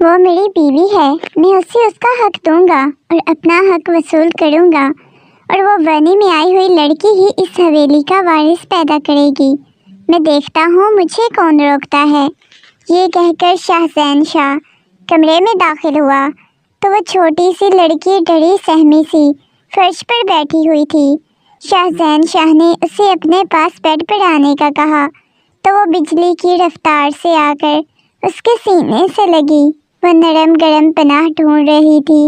وہ میری بیوی ہے، میں اسے اس کا حق دوں گا اور اپنا حق وصول کروں گا، اور وہ بنی میں آئی ہوئی لڑکی ہی اس حویلی کا وارث پیدا کرے گی۔ میں دیکھتا ہوں مجھے کون روکتا ہے۔ یہ کہہ کر شاہزین شاہ کمرے میں داخل ہوا تو وہ چھوٹی سی لڑکی ڈری سہمی سی فرش پر بیٹھی ہوئی تھی۔ شاہزین شاہ نے اسے اپنے پاس بیڈ پر آنے کا کہا تو وہ بجلی کی رفتار سے آ کر اس کے سینے سے لگی۔ وہ نرم گرم پناہ ڈھونڈ رہی تھی،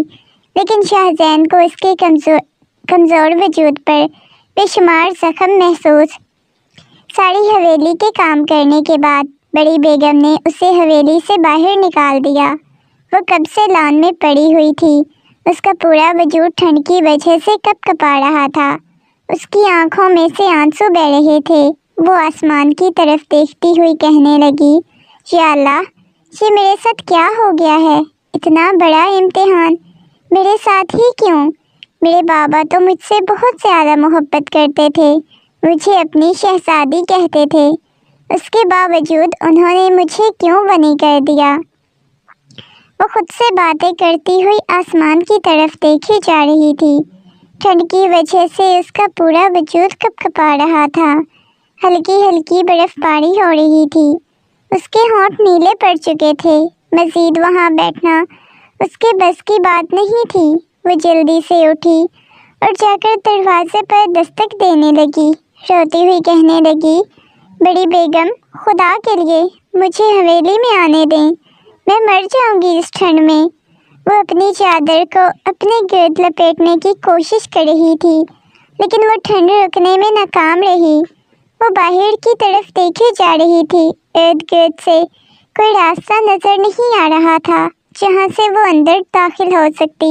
لیکن شاہزین کو اس کے کمزور وجود پر بے شمار زخم محسوس۔ ساری حویلی کے کام کرنے کے بعد بڑی بیگم نے اسے حویلی سے باہر نکال دیا۔ وہ کب سے لان میں پڑی ہوئی تھی، اس کا پورا وجود ٹھنڈ کی وجہ سے کپ کپا رہا تھا، اس کی آنکھوں میں سے آنسو بہہ رہے تھے۔ وہ آسمان کی طرف دیکھتی ہوئی کہنے لگی، یا اللہ، یہ میرے ساتھ کیا ہو گیا ہے؟ اتنا بڑا امتحان میرے ساتھ ہی کیوں؟ میرے بابا تو مجھ سے بہت زیادہ محبت کرتے تھے، مجھے اپنی شہزادی کہتے تھے، اس کے باوجود انہوں نے مجھے کیوں بنی کر دیا؟ وہ خود سے باتیں کرتی ہوئی آسمان کی طرف دیکھی جا رہی تھی۔ ٹھنڈ کی وجہ سے اس کا پورا وجود کپ کپا رہا تھا، ہلکی ہلکی برف باری ہو رہی تھی، اس کے ہونٹ نیلے پڑ چکے تھے۔ مزید وہاں بیٹھنا اس کے بس کی بات نہیں تھی۔ وہ جلدی سے اٹھی اور جا کر دروازے پر دستک دینے لگی، روتی ہوئی کہنے لگی، بڑی بیگم، خدا کے لیے مجھے حویلی میں آنے دیں، میں مر جاؤں گی اس ٹھنڈ میں۔ وہ اپنی چادر کو اپنے گرد لپیٹنے کی کوشش کر رہی تھی، لیکن وہ ٹھنڈ رکنے میں ناکام رہی۔ وہ باہر کی طرف دیکھے جا رہی تھی، ارد گرد سے کوئی راستہ نظر نہیں آ رہا تھا جہاں سے وہ اندر داخل ہو سکتی۔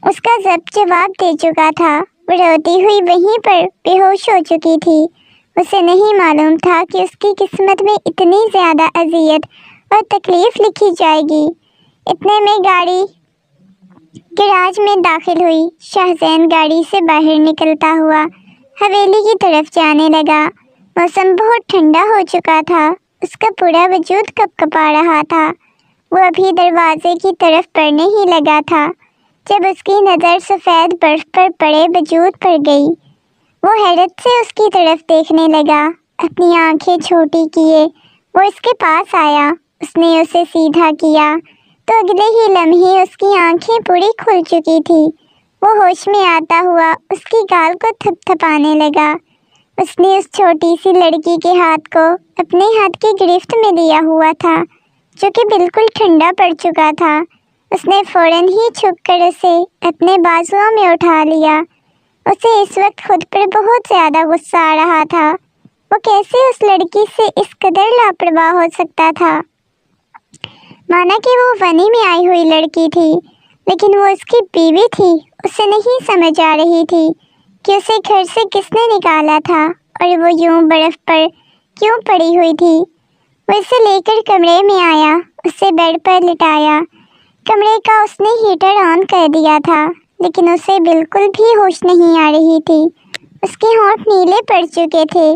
اس کا ضبط جواب دے چکا تھا، وہ روتی ہوئی وہیں پر بے ہوش ہو چکی تھی۔ اسے نہیں معلوم تھا کہ اس کی قسمت میں اتنی زیادہ اذیت اور تکلیف لکھی جائے گی۔ اتنے میں گاڑی گراج میں داخل ہوئی۔ شاہزین گاڑی سے باہر نکلتا ہوا حویلی کی طرف جانے لگا۔ موسم بہت ٹھنڈا ہو چکا تھا، اس کا پورا وجود کپ کپا رہا تھا۔ وہ ابھی دروازے کی طرف بڑھنے ہی لگا تھا جب اس کی نظر سفید برف پر پڑے وجود پر گئی۔ وہ حیرت سے اس کی طرف دیکھنے لگا، اپنی آنکھیں چھوٹی کیے وہ اس کے پاس آیا۔ اس نے اسے سیدھا کیا تو اگلے ہی لمحے اس کی آنکھیں پوری کھل چکی تھی۔ وہ ہوش میں آتا ہوا اس کی گال کو تھپ تھپانے لگا۔ اس نے اس چھوٹی سی لڑکی کے ہاتھ کو اپنے ہاتھ کی گرفت میں لیا ہوا تھا، جو کہ بالکل ٹھنڈا پڑ چکا تھا۔ اس نے فوراً ہی چھپ کر اسے اپنے بازوؤں میں اٹھا لیا۔ اسے اس وقت خود پر بہت زیادہ غصہ آ رہا تھا۔ وہ کیسے اس لڑکی سے اس قدر لاپرواہ ہو سکتا تھا؟ مانا کہ وہ ونی میں آئی ہوئی لڑکی تھی، لیکن وہ اس کی بیوی تھی۔ اسے نہیں سمجھ آ رہی تھی کہ اسے گھر سے کس نے نکالا تھا اور وہ یوں برف پر کیوں پڑی ہوئی تھی۔ وہ اسے لے کر کمرے میں آیا، اسے بیڈ پر لٹایا۔ کمرے کا اس نے ہیٹر آن کر دیا تھا، لیکن اسے بالکل بھی ہوش نہیں آ رہی تھی۔ اس کے ہونٹ نیلے پڑ چکے تھے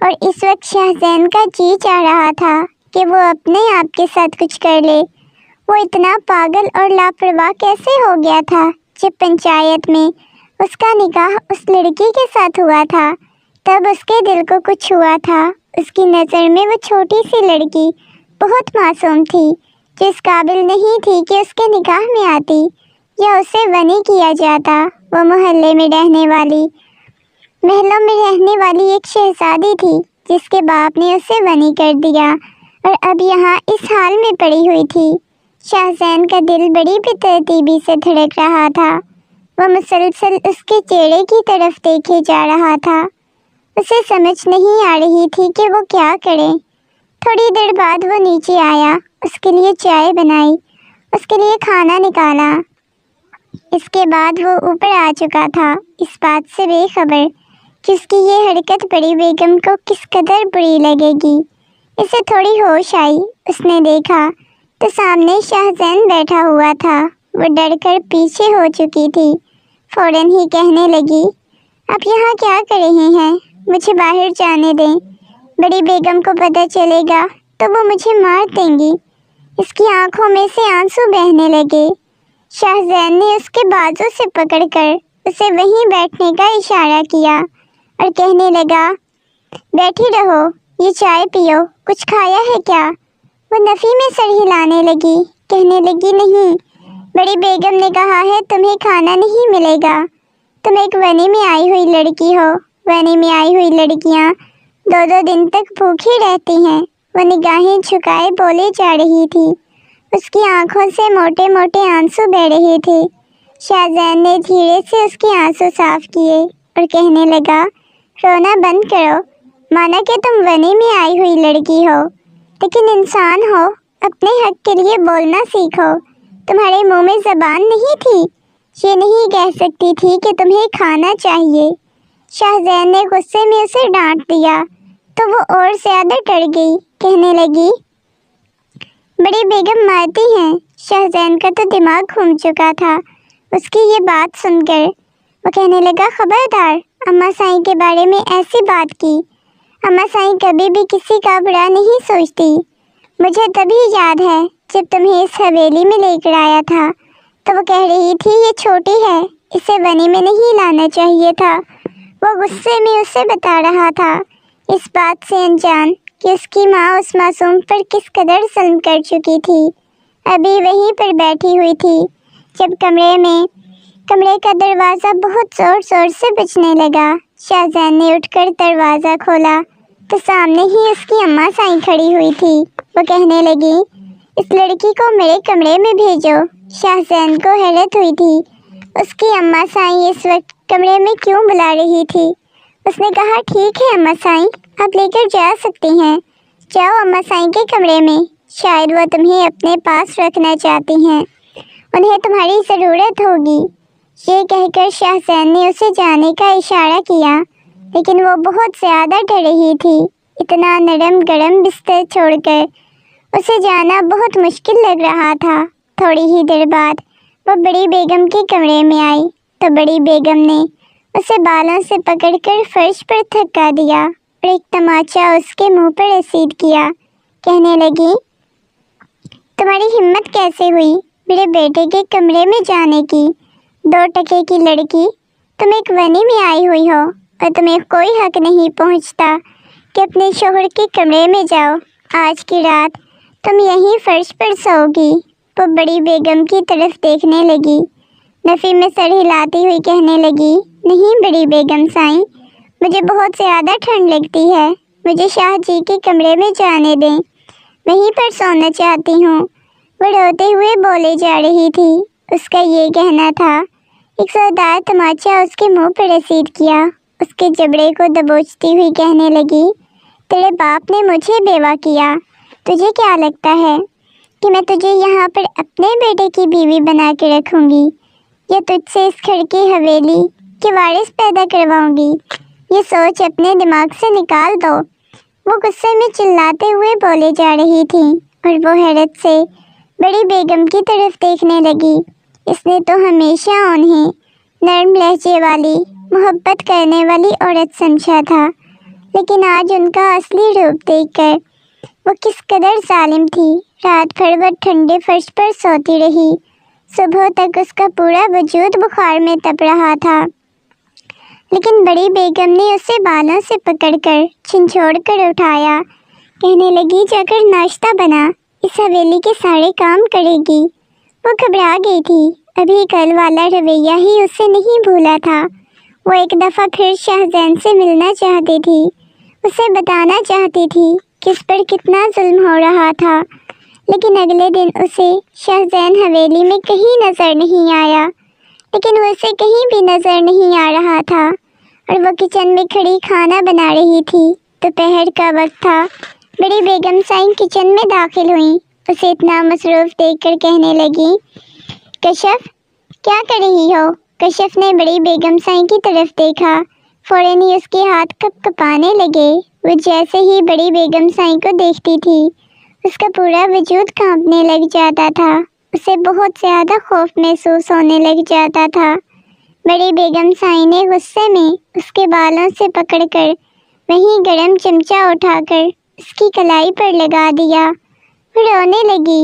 اور اس وقت شاہزین کا جی چاہ رہا تھا کہ وہ اپنے آپ کے ساتھ کچھ کر لے۔ وہ اتنا پاگل اور لاپرواہ کیسے ہو گیا تھا جب پنچایت میں اس کا نکاح اس لڑکی کے ساتھ ہوا تھا؟ تب اس کے دل کو کچھ ہوا تھا۔ اس کی نظر میں وہ چھوٹی سی لڑکی بہت معصوم تھی، جو اس قابل نہیں تھی کہ اس کے نکاح میں آتی یا اسے ونی کیا جاتا۔ وہ محلے میں محلوں میں رہنے والی ایک شہزادی تھی جس کے باپ نے اسے ونی کر دیا اور اب یہاں اس حال میں پڑی ہوئی تھی۔ شاہزین کا دل بڑی بے ترتیبی سے دھڑک رہا تھا۔ وہ مسلسل اس کے چہرے کی طرف دیکھے جا رہا تھا۔ اسے سمجھ نہیں آ رہی تھی کہ وہ کیا کرے۔ تھوڑی دیر بعد وہ نیچے آیا، اس کے لیے چائے بنائی، اس کے لیے کھانا نکالا۔ اس کے بعد وہ اوپر آ چکا تھا، اس بات سے بے خبر کہ اس کی یہ حرکت بڑی بیگم کو کس قدر بری لگے گی۔ اسے تھوڑی ہوش آئی، اس نے دیکھا تو سامنے شاہزین بیٹھا ہوا تھا۔ وہ ڈر کر پیچھے ہو چکی تھی، فوراً ہی کہنے لگی، آپ یہاں کیا کر رہے ہیں؟ مجھے باہر جانے دیں، بڑی بیگم کو پتہ چلے گا تو وہ مجھے مار دیں گی۔ اس کی آنکھوں میں سے آنسو بہنے لگے۔ شاہ زین نے اس کے بازو سے پکڑ کر اسے وہیں بیٹھنے کا اشارہ کیا اور کہنے لگا، بیٹھی رہو، یہ چائے پیو، کچھ کھایا ہے کیا؟ وہ نفی میں سر ہلانے لگی، کہنے لگی نہیں، بڑی بیگم نے کہا ہے تمہیں کھانا نہیں ملے گا، تم ایک ونے میں آئی ہوئی لڑکی ہو، ونے میں آئی ہوئی لڑکیاں 2 دن تک بھوکھی رہتی ہیں۔ وہ نگاہیں جھکائے بولے جا رہی تھی، اس کی آنکھوں سے موٹے موٹے آنسو بہہ رہے تھے۔ شاہ زین نے دھیرے سے اس کے آنسو صاف کیے اور کہنے لگا، رونا بند کرو، مانا کہ تم ونے میں آئی ہوئی لڑکی ہو، لیکن انسان ہو، اپنے حق کے لیے بولنا سیکھو۔ تمہارے منہ میں زبان نہیں تھی، یہ نہیں کہہ سکتی تھی کہ تمہیں کھانا چاہیے۔ شاہ زین نے غصے میں اسے ڈانٹ دیا تو وہ اور زیادہ ڈر گئی، کہنے لگی، بڑی بیگم مارتی ہیں۔ شاہ زین کا تو دماغ گھوم چکا تھا اس کی یہ بات سن کر۔ وہ کہنے لگا، خبردار، اماں سائیں کے بارے میں ایسی بات کی، اماں سائیں کبھی بھی کسی کا برا نہیں سوچتی۔ مجھے تبھی یاد ہے جب تمہیں اس حویلی میں لے کر آیا تھا تو وہ کہہ رہی تھی یہ چھوٹی ہے، اسے ونے میں نہیں لانا چاہیے تھا۔ وہ غصے میں اسے بتا رہا تھا، اس بات سے انجان کہ اس کی ماں اس معصوم پر کس قدر ظلم کر چکی تھی۔ ابھی وہیں پر بیٹھی ہوئی تھی جب کمرے کا دروازہ بہت زور زور سے بجنے لگا۔ شاہ زین نے اٹھ کر دروازہ کھولا تو سامنے ہی اس کی اماں سائیں کھڑی ہوئی تھی۔ وہ کہنے لگی، اس لڑکی کو میرے کمرے میں بھیجو۔ شاہ زین کو حیرت ہوئی تھی، اس کی اماں سائیں اس وقت کمرے میں کیوں بلا رہی تھی۔ اس نے کہا، ٹھیک ہے اماں سائیں، آپ لے کر جا سکتی ہیں، جاؤ اماں سائیں کے کمرے میں، شاید وہ تمہیں اپنے پاس رکھنا چاہتی ہیں، انہیں تمہاری ضرورت ہوگی۔ یہ کہہ کر شاہ زین نے اسے جانے کا اشارہ کیا، لیکن وہ بہت زیادہ ڈر رہی تھی۔ اتنا نرم گرم بستر چھوڑ کر اسے جانا بہت مشکل لگ رہا تھا۔ تھوڑی ہی دیر بعد وہ بڑی بیگم کے کمرے میں آئی تو بڑی بیگم نے اسے بالوں سے پکڑ کر فرش پر تھکا دیا اور ایک تماچا اس کے منہ پر رسید کیا، کہنے لگی، تمہاری ہمت کیسے ہوئی میرے بیٹے کے کمرے میں جانے کی؟ 2 ٹکے کی لڑکی، تم ایک ونے میں آئی ہوئی ہو اور تمہیں کوئی حق نہیں پہنچتا کہ اپنے شوہر کے کمرے میں جاؤ۔ آج کی رات تم یہیں فرش پر سو گی۔ وہ بڑی بیگم کی طرف دیکھنے لگی، نفی میں سر ہلاتی ہوئی کہنے لگی، نہیں بڑی بیگم سائیں، مجھے بہت زیادہ ٹھنڈ لگتی ہے، مجھے شاہ جی کے کمرے میں جانے دیں، وہیں پر سونا چاہتی ہوں۔ وہ روتے ہوئے بولے جا رہی تھی، اس کا یہ کہنا تھا۔ ایک زوردار تماچا اس کے منہ پر رسید کیا، اس کے جبڑے کو دبوچتی ہوئی کہنے لگی، تیرے باپ نے مجھے بیوہ کیا، تجھے کیا لگتا ہے کہ میں تجھے یہاں پر اپنے بیٹے کی بیوی بنا کے رکھوں گی یا تجھ سے اس گھر کی حویلی کے وارث پیدا کرواؤں گی؟ یہ سوچ اپنے دماغ سے نکال دو۔ وہ غصے میں چلاتے ہوئے بولے جا رہی تھی اور وہ حیرت سے بڑی بیگم کی طرف دیکھنے لگی۔ اس نے تو ہمیشہ انہیں نرم لہجے والی، محبت کرنے والی عورت سمجھا تھا، لیکن آج ان کا اصلی روپ دیکھ کر وہ کس قدر ظالم تھی۔ رات بھر وہ ٹھنڈے فرش پر سوتی رہی، صبح تک اس کا پورا وجود بخار میں تپ رہا تھا، لیکن بڑی بیگم نے اسے بالوں سے پکڑ کر جھنجھوڑ کر اٹھایا، کہنے لگی، جا کر ناشتہ بنا، اس حویلی کے سارے کام کرے گی۔ وہ گھبرا گئی تھی، ابھی کل والا رویہ ہی اسے نہیں بھولا تھا۔ وہ ایک دفعہ پھر شاہ زین سے ملنا چاہتی تھی، اسے بتانا چاہتی تھی کہ اس پر کتنا ظلم ہو رہا تھا، لیکن اگلے دن اسے شاہ زین حویلی میں کہیں نظر نہیں آیا، لیکن وہ اسے کہیں بھی نظر نہیں آ رہا تھا، اور وہ کچن میں کھڑی کھانا بنا رہی تھی۔ دوپہر کا وقت تھا۔ بڑی بیگم سائیں کچن میں داخل ہوئیں، اسے اتنا مصروف دیکھ کر کہنے لگی، کشف، کیا کر رہی ہو؟ کشف نے بڑی بیگم سائیں کی طرف دیکھا، فوراً ہی اس کے ہاتھ کپ کپانے لگے۔ وہ جیسے ہی بڑی بیگم سائیں کو دیکھتی تھی، اس کا پورا وجود کانپنے لگ جاتا تھا، اسے بہت زیادہ خوف محسوس ہونے لگ جاتا تھا۔ بڑی بیگم سائیں نے غصے میں اس کے بالوں سے پکڑ کر وہیں گرم چمچہ اٹھا کر اس کی کلائی پر لگا دیا۔ وہ رونے لگی،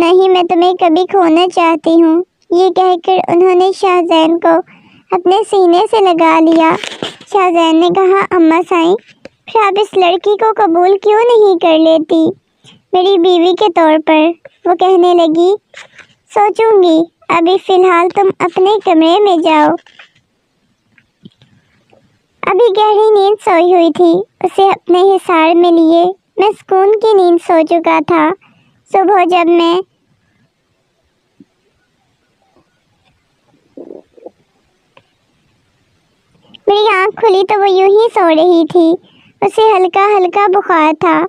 نہ ہی میں تمہیں کبھی کھونا چاہتی ہوں۔ یہ کہہ کر انہوں نے شاہزین کو اپنے سینے سے لگا لیا۔ شاہزین نے کہا اماں سائیں، پھر آپ اس لڑکی کو قبول کیوں نہیں کر لیتی میری بیوی کے طور پر؟ وہ کہنے لگی سوچوں گی، ابھی فی الحال تم اپنے کمرے میں جاؤ۔ ابھی گہری نیند سوئی ہوئی تھی، اسے اپنے حصار میں لیے میں سکون کی نیند سو چکا تھا۔ صبح جب میں میری آنکھ کھلی تو وہ یوں ہی سو رہی تھی، اسے ہلکا ہلکا بخار تھا۔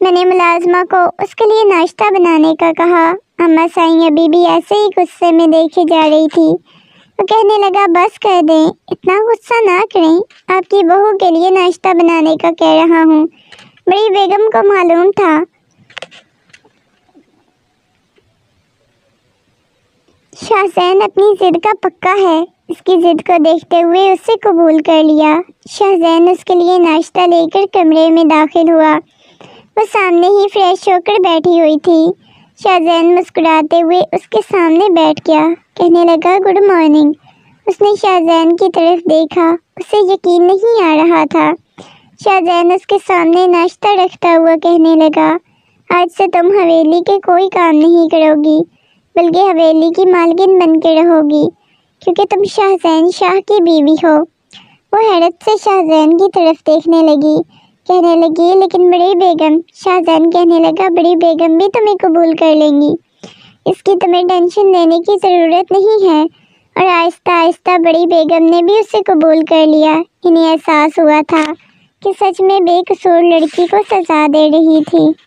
میں نے ملازمہ کو اس کے لیے ناشتہ بنانے کا کہا۔ اماں سائیں ابھی بھی ایسے ہی غصے میں دیکھے جا رہی تھی۔ وہ کہنے لگا بس کر دیں، اتنا غصہ نہ کریں، آپ کی بہو کے لیے ناشتہ بنانے کا کہہ رہا ہوں۔ بڑی بیگم کو معلوم تھا شاہزین اپنی ضد کا پکا ہے، اس کی ضد کو دیکھتے ہوئے اسے قبول کر لیا۔ شاہزین اس کے لیے ناشتہ لے کر کمرے میں داخل ہوا۔ وہ سامنے ہی فریش ہو کر بیٹھی ہوئی تھی۔ شاہزین مسکراتے ہوئے اس کے سامنے بیٹھ گیا، کہنے لگا گڈ مارننگ۔ اس نے شاہزین کی طرف دیکھا، اسے یقین نہیں آ رہا تھا۔ شاہزین اس کے سامنے ناشتہ رکھتا ہوا کہنے لگا آج سے تم حویلی کے کوئی کام نہیں کرو گی، بلکہ حویلی کی مالکن بن کے رہو گی، کیونکہ تم شاہزین شاہ کی بیوی ہو۔ وہ حیرت سے شاہزین کی طرف دیکھنے لگی، کہنے لگی لیکن بڑی بیگم۔ شاہزین کہنے لگا بڑی بیگم بھی تمہیں قبول کر لیں گی، اس کی تمہیں ٹینشن لینے کی ضرورت نہیں ہے۔ اور آہستہ آہستہ بڑی بیگم نے بھی اسے قبول کر لیا۔ انہیں احساس ہوا تھا کہ سچ میں بے قصور لڑکی کو سزا دے رہی تھی۔